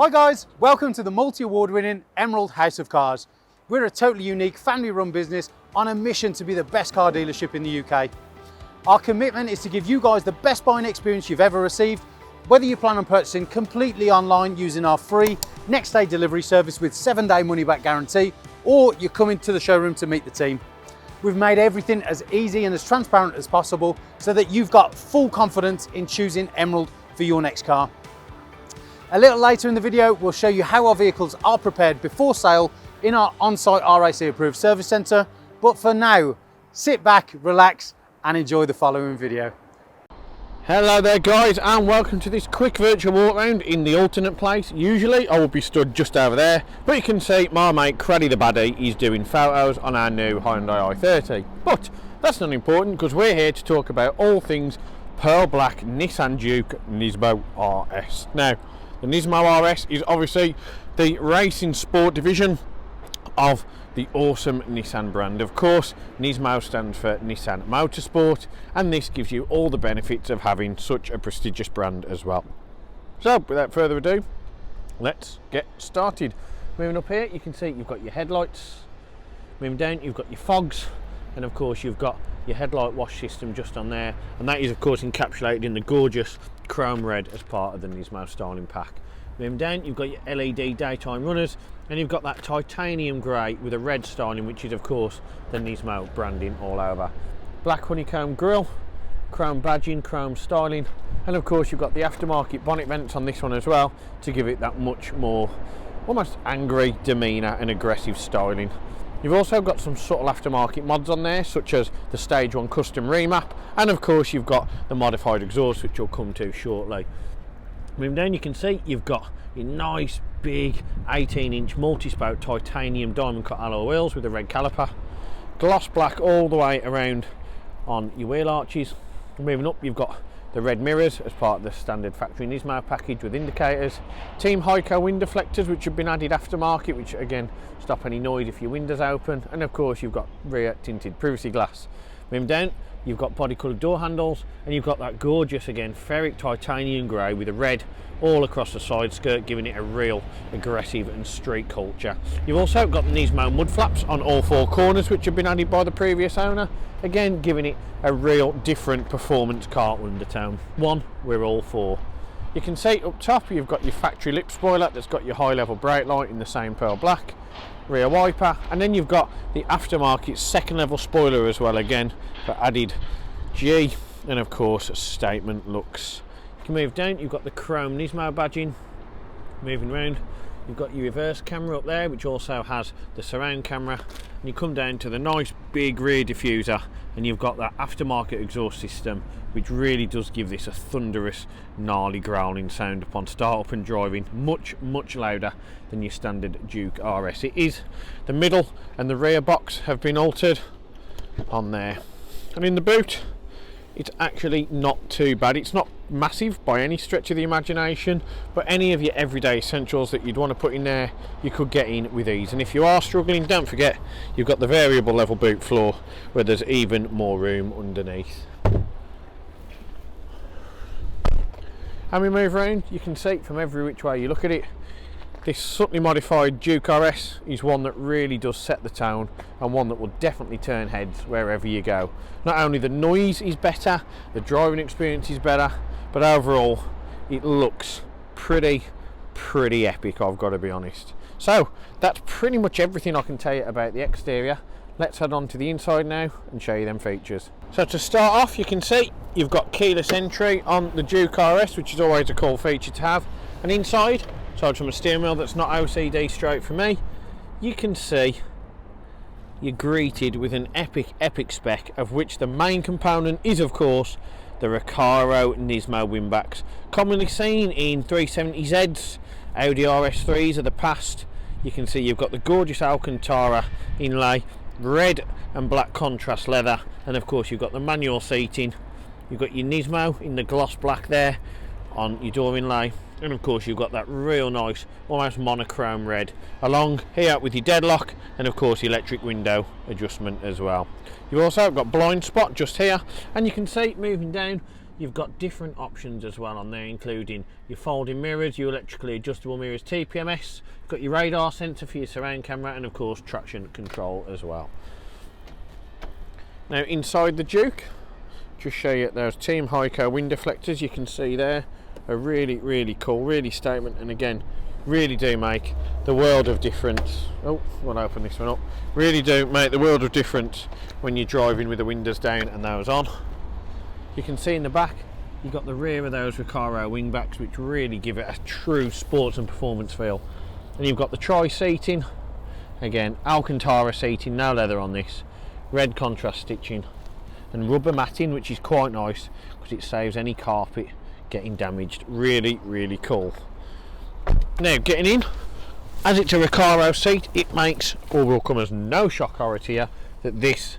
Hi guys, welcome to the multi-award winning Emerald House of Cars. We're a totally unique family run business on a mission to be the best car dealership in the UK. Our commitment is to give you guys the best buying experience you've ever received, whether you plan on purchasing completely online using our free next day delivery service with 7-day money back guarantee, or you're coming to the showroom to meet the team. We've made everything as easy and as transparent as possible so that you've got full confidence in choosing Emerald for your next car. A little later in the video, we'll show you how our vehicles are prepared before sale in our on-site RAC approved service centre. But for now, sit back, relax and enjoy the following video. Hello there guys, and welcome to this quick virtual walk round in the alternate place. Usually I will be stood just over there, but you can see my mate Craddy the Baddie is doing photos on our new Hyundai i30. But that's not important because we're here to talk about all things pearl black Nissan Juke Nismo RS. Now, the Nismo RS is obviously the racing sport division of the awesome Nissan brand. Of course, Nismo stands for Nissan Motorsport, and this gives you all the benefits of having such a prestigious brand as well. So, without further ado, let's get started. Moving up here, you can see you've got your headlights. Moving down, you've got your fogs, and of course you've got your headlight wash system just on there, and that is of course encapsulated in the gorgeous chrome red as part of the Nismo styling pack. Moving down, you've got your LED daytime runners, and you've got that titanium grey with a red styling, which is of course the Nismo branding all over. Black honeycomb grille, chrome badging, chrome styling, and of course you've got the aftermarket bonnet vents on this one as well to give it that much more almost angry demeanour and aggressive styling. You've also got some subtle aftermarket mods on there, such as the Stage 1 custom remap, and of course you've got the modified exhaust, which we'll come to shortly. Moving down, you can see you've got your nice big 18-inch multi-spoke titanium diamond cut alloy wheels with a red caliper, gloss black all the way around on your wheel arches. Moving up, you've got the red mirrors as part of the standard factory Nismo package with indicators, Team Heko wind deflectors which have been added aftermarket, which again stop any noise if your windows open, and of course you've got rear tinted privacy glass. Moving down, you've got body coloured door handles, and you've got that gorgeous again ferric titanium grey with a red all across the side skirt, giving it a real aggressive and street culture. You've also got the Nismo Mudflaps on all four corners, which have been added by the previous owner, again giving it a real different performance car undertone, one we're all for. You can see up top you've got your factory lip spoiler that's got your high level brake light in the same pearl black, rear wiper, and then you've got the aftermarket second level spoiler as well, again for added G and of course statement looks. You can move down, you've got the chrome Nismo badging. Moving around, you've got your reverse camera up there, which also has the surround camera, and you come down to the nice big rear diffuser, and you've got that aftermarket exhaust system, which really does give this a thunderous, gnarly growling sound upon start up and driving, much louder than your standard Juke RS. It is the middle and the rear box have been altered on there, and in the boot it's actually not too bad. It's not massive by any stretch of the imagination, but any of your everyday essentials that you'd want to put in there you could get in with ease. And if you are struggling, don't forget you've got the variable level boot floor where there's even more room underneath. And we move around, you can see from every which way you look at it, this subtly modified Juke RS is one that really does set the tone, and one that will definitely turn heads wherever you go. Not only the noise is better, the driving experience is better, but overall it looks pretty epic, I've got to be honest. So that's pretty much everything I can tell you about the exterior. Let's head on to the inside now and show you them features. So to start off, you can see you've got keyless entry on the Juke RS, which is always a cool feature to have. And inside, aside from a steering wheel that's not OCD straight for me, you can see you're greeted with an epic spec, of which the main component is of course the Recaro Nismo windbacks, commonly seen in 370Zs, Audi RS3s of the past. You can see you've got the gorgeous Alcantara inlay, red and black contrast leather, and of course you've got the manual seating. You've got your Nismo in the gloss black there on your door inlay, and of course you've got that real nice almost monochrome red along here with your deadlock, and of course electric window adjustment as well. You've also got blind spot just here, and you can see moving down You've got different options as well on there, including your folding mirrors, your electrically adjustable mirrors, TPMS, you've got your radar sensor for your surround camera, and of course traction control as well. Now inside the Juke, just show you there's Team Heko wind deflectors. You can see there are really cool, really statement, and again really do make the world of difference. Oh, we'll open this one up. Really do make the world of difference when you're driving with the windows down and those on. You can see in the back you've got the rear of those Recaro wingbacks, which really give it a true sports and performance feel. And you've got the tri-seating, again Alcantara seating, no leather on this, red contrast stitching and rubber matting, which is quite nice because it saves any carpet getting damaged. Really cool. Now getting in, as it's a Recaro seat, it makes or will come as no shock horror to you that this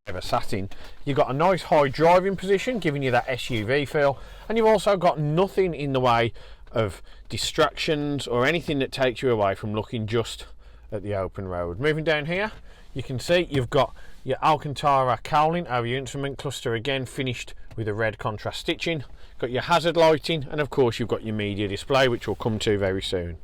ever sat in. You've got a nice high driving position, giving you that SUV feel, and you've also got nothing in the way of distractions or anything that takes you away from looking just at the open road. Moving down here, you can see you've got your Alcantara cowling over your instrument cluster, again finished with a red contrast stitching. Got your hazard lighting, and of course you've got your media display, which we'll come to very soon.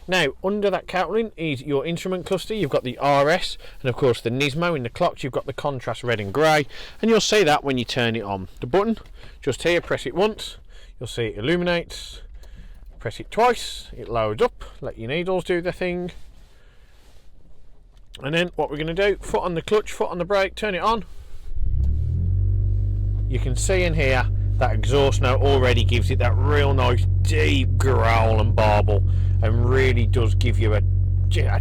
Now under that cowling is your instrument cluster. You've got the RS and of course the Nismo. In the clocks you've got the contrast red and grey, and you'll see that when you turn it on. The button just here, press it once, you'll see it illuminates. Press it twice, it loads up, let your needles do their thing. And then what we're going to do, foot on the clutch, foot on the brake, turn it on. You can see in here that exhaust note already gives it that real nice deep growl and barble, and really does give you a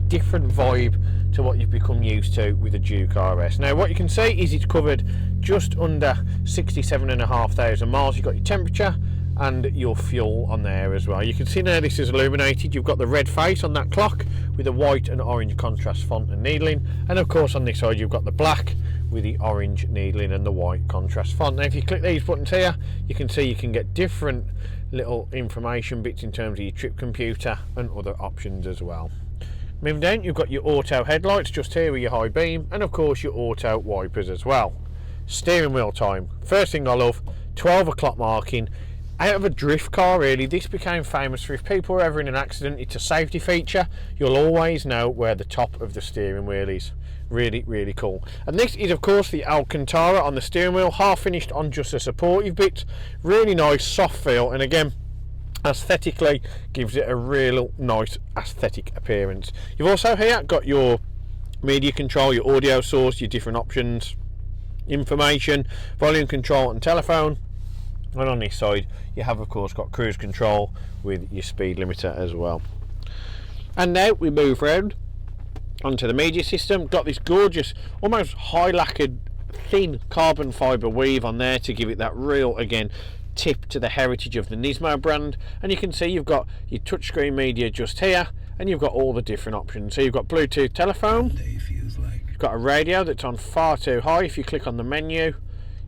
different vibe to what you've become used to with the Juke RS. Now what you can see is it's covered just under 67,500 miles. You've got your temperature and your fuel on there as well. You can see now this is illuminated. You've got the red face on that clock with the white and orange contrast font and needling, and of course on this side you've got the black with the orange needling and the white contrast font. Now if you click these buttons here, you can see you can get different little information bits in terms of your trip computer and other options as well. Moving down, you've got your auto headlights just here with your high beam, and of course your auto wipers as well. Steering wheel time, first thing I love, 12 o'clock marking. Out of a drift car really, this became famous for if people are ever in an accident, it's a safety feature. You'll always know where the top of the steering wheel is. Really cool. And this is of course the Alcantara on the steering wheel, half finished on just the supportive bits. Really nice soft feel, and again aesthetically gives it a real nice aesthetic appearance. You've also here got your media control, your audio source, your different options, information, volume control and telephone. And on this side you have of course got cruise control with your speed limiter as well. And now we move round onto the media system. Got this gorgeous almost high lacquered thin carbon fibre weave on there to give it that real, again, tip to the heritage of the Nismo brand. And you can see you've got your touchscreen media just here, and you've got all the different options. So you've got Bluetooth telephone, you've got a radio that's on far too high. If you click on the menu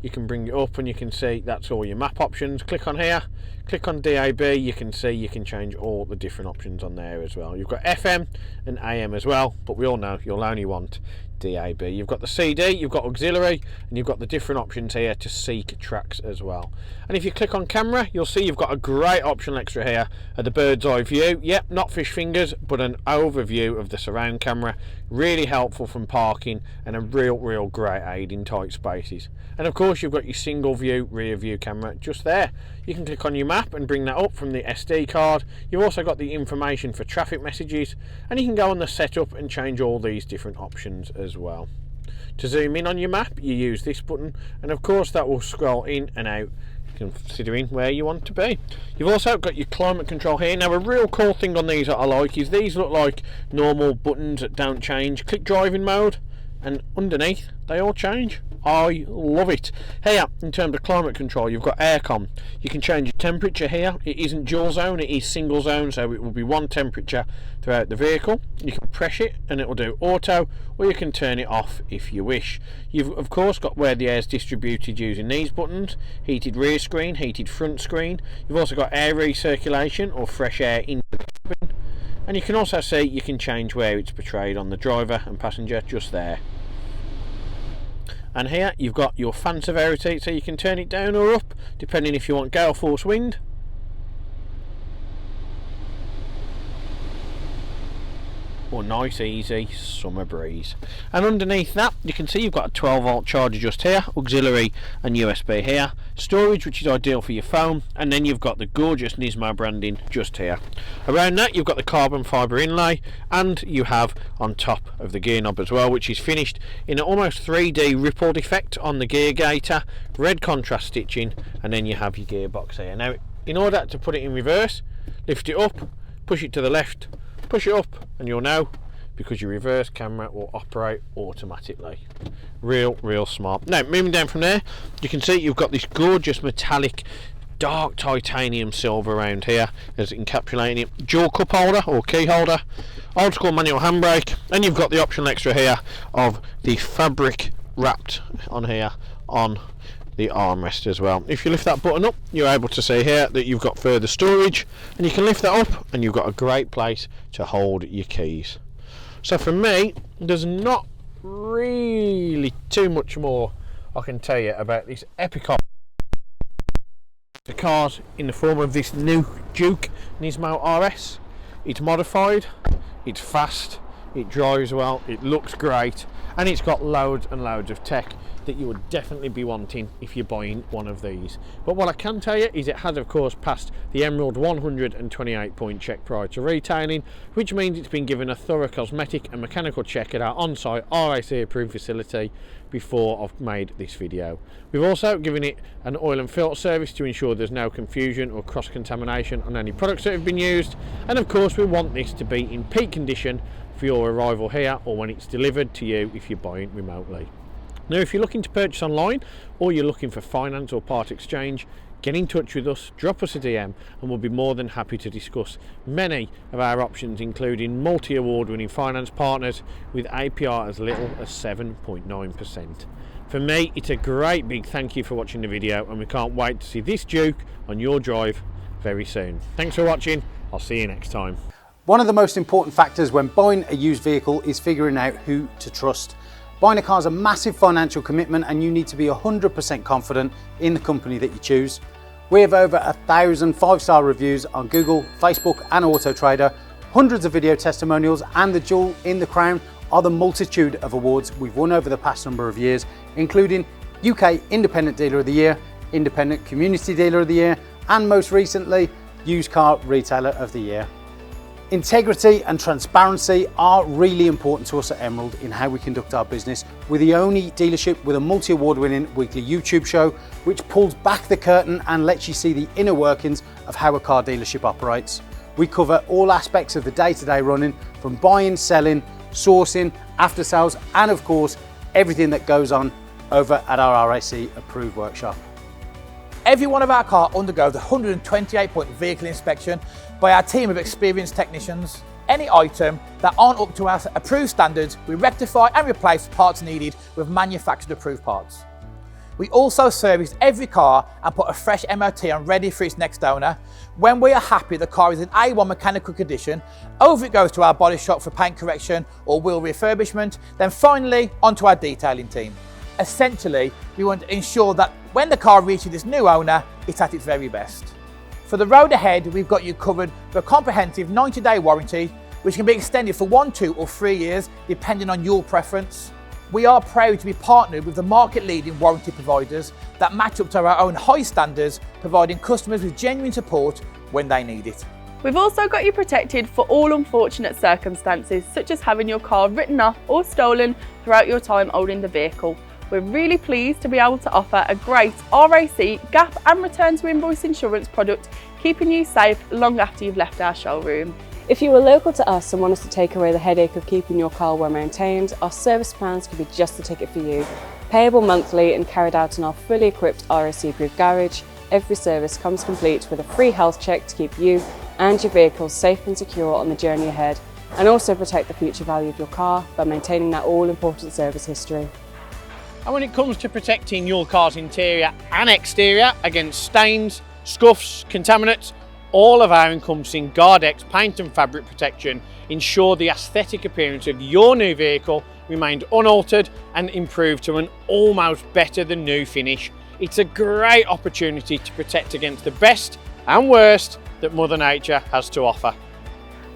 you can bring it up and you can see that's all your map options. Click on here, click on DAB, you can see you can change all the different options on there as well. You've got FM and AM as well, but we all know you'll only want DAB. You've got the CD, you've got auxiliary, and you've got the different options here to seek tracks as well. And if you click on camera, you'll see you've got a great optional extra here at the bird's eye view. Yep, not fish fingers, but an overview of the surround camera. Really helpful from parking, and a real great aid in tight spaces. And of course you've got your single view rear view camera just there. You can click on your map and bring that up from the SD card. You've also got the information for traffic messages, and you can go on the setup and change all these different options as well. To zoom in on your map you use this button, and of course that will scroll in and out considering where you want to be. You've also got your climate control here. Now a real cool thing on these that I like is these look like normal buttons that don't change. Click driving mode and underneath they all change. I love it. Here in terms of climate control you've got aircon. You can change your temperature here. It isn't dual zone, it is single zone, so it will be one temperature throughout the vehicle. You can press it and it will do auto, or you can turn it off if you wish. You've of course got where the air is distributed using these buttons: heated rear screen, heated front screen. You've also got air recirculation or fresh air into the cabin, and you can also see you can change where it's portrayed on the driver and passenger just there. And here you've got your fan severity, so you can turn it down or up depending if you want gale force wind. Or nice easy summer breeze. And underneath that you can see you've got a 12 volt charger just here, auxiliary and USB here, storage which is ideal for your phone, and then you've got the gorgeous Nismo branding just here. Around that you've got the carbon fibre inlay, and you have on top of the gear knob as well, which is finished in an almost 3D rippled effect on the gear gaiter, red contrast stitching, and then you have your gearbox here. Now in order to put it in reverse, lift it up, push it to the left, push it up, and you'll know, because your reverse camera will operate automatically. Real smart. Now moving down from there, you can see you've got this gorgeous metallic dark titanium silver around here as encapsulating it, dual cup holder or key holder, old school manual handbrake, and you've got the optional extra here of the fabric wrapped on here on the armrest as well. If you lift that button up, you're able to see here that you've got further storage, and you can lift that up and you've got a great place to hold your keys. So for me, there's not really too much more I can tell you about this epic car. The car's in the form of this new Juke Nismo RS. It's modified, it's fast, it drives well, it looks great, and it's got loads and loads of tech that you would definitely be wanting if you're buying one of these. But what I can tell you is it has of course passed the Emerald 128 point check prior to retailing, which means it's been given a thorough cosmetic and mechanical check at our on-site RAC approved facility before I've made this video. We've also given it an oil and filter service to ensure there's no confusion or cross-contamination on any products that have been used, and of course we want this to be in peak condition for your arrival here or when it's delivered to you if you're buying remotely. Now if you're looking to purchase online, or you're looking for finance or part exchange, get in touch with us, drop us a DM, and we'll be more than happy to discuss many of our options, including multi-award winning finance partners with APR as little as 7.9%. For me, it's a great big thank you for watching the video, and we can't wait to see this Juke on your drive very soon. Thanks for watching, I'll see you next time. One of the most important factors when buying a used vehicle is figuring out who to trust. Buying a car is a massive financial commitment, and you need to be 100% confident in the company that you choose. We have over 1,000 5-star reviews on Google, Facebook and Auto Trader, hundreds of video testimonials, and the jewel in the crown are the multitude of awards we've won over the past number of years, including UK Independent Dealer of the Year, Independent Community Dealer of the Year, and most recently, Used Car Retailer of the Year. Integrity and transparency are really important to us at Emerald in how we conduct our business. We're the only dealership with a multi-award winning weekly YouTube show which pulls back the curtain and lets you see the inner workings of how a car dealership operates. We cover all aspects of the day-to-day running, from buying, selling, sourcing, after sales, and of course everything that goes on over at our RAC approved workshop. Every one of our cars undergoes a 128-point vehicle inspection by our team of experienced technicians. Any item that aren't up to our approved standards, we rectify and replace parts needed with manufactured approved parts. We also service every car and put a fresh MOT on ready for its next owner. When we are happy the car is in A1 mechanical condition, over it goes to our body shop for paint correction or wheel refurbishment, then finally onto our detailing team. Essentially, we want to ensure that when the car reaches its new owner, it's at its very best. For the road ahead, we've got you covered with a comprehensive 90-day warranty, which can be extended for 1, 2 or 3 years, depending on your preference. We are proud to be partnered with the market-leading warranty providers that match up to our own high standards, providing customers with genuine support when they need it. We've also got you protected for all unfortunate circumstances, such as having your car written off or stolen throughout your time owning the vehicle. We're really pleased to be able to offer a great RAC, gap and return to invoice insurance product, keeping you safe long after you've left our showroom. If you are local to us and want us to take away the headache of keeping your car well maintained, our service plans could be just the ticket for you. Payable monthly and carried out in our fully equipped RAC approved garage, every service comes complete with a free health check to keep you and your vehicle safe and secure on the journey ahead, and also protect the future value of your car by maintaining that all-important service history. And when it comes to protecting your car's interior and exterior against stains, scuffs, contaminants, all of our encompassing Guard-X paint and fabric protection ensure the aesthetic appearance of your new vehicle remained unaltered and improved to an almost better than new finish. It's a great opportunity to protect against the best and worst that Mother Nature has to offer.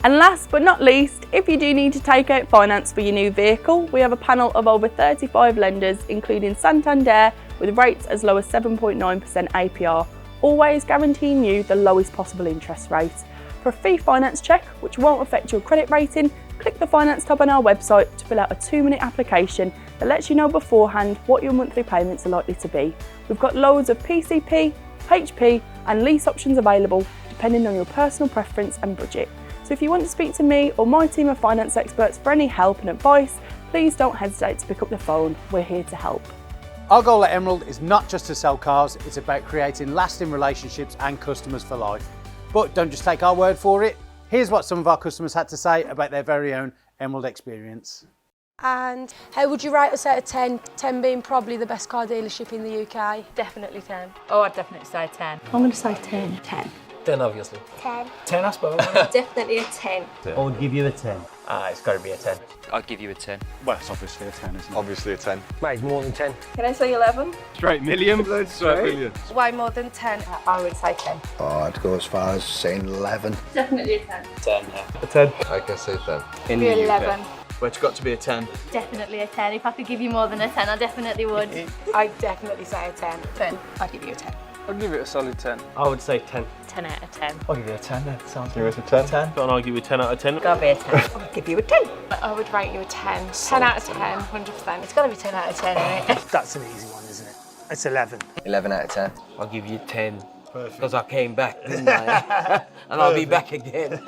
And last but not least, if you do need to take out finance for your new vehicle, we have a panel of over 35 lenders, including Santander, with rates as low as 7.9% APR, always guaranteeing you the lowest possible interest rate. For a free finance check, which won't affect your credit rating, click the finance tab on our website to fill out a 2-minute application that lets you know beforehand what your monthly payments are likely to be. We've got loads of PCP, HP and lease options available depending on your personal preference and budget. So if you want to speak to me or my team of finance experts for any help and advice, please don't hesitate to pick up the phone. We're here to help. Our goal at Emerald is not just to sell cars, it's about creating lasting relationships and customers for life. But don't just take our word for it. Here's what some of our customers had to say about their very own Emerald experience. And how would you rate us out of 10? 10 being probably the best car dealership in the UK. Definitely 10. Oh, I'd definitely say 10. I'm going to say 10. 10. 10 obviously. 10. 10 I suppose. Definitely a 10. I would give you a 10. It's got to be a 10. I'd give you a 10. Well, it's obviously a 10, isn't it? Obviously a 10. Mate, more than 10. Can I say 11? Straight million. Straight million. Way more than 10. I would say 10. Oh, I'd go as far as saying 11. Definitely a 10. 10, yeah. A 10. I can say 10. In the UK. 11. Well, it's got to be a 10. Definitely a 10. If I could give you more than a 10, I definitely would. I'd definitely say a 10. 10. I'd give you a 10. I'd give it a solid 10. I would say 10. 10 out of 10. I'll give you a 10 then. Sounds Give us a 10. 10. And I'll give you a 10 out of 10. Gotta be a 10. I'd give you a 10. I would rate you a 10. 10 out of 10, 100%. It's gotta be 10 out of 10, isn't it? That's an easy one, isn't it? It's 11. 11 out of 10. I'll give you 10. Because I came back, didn't I? And I'll be back again.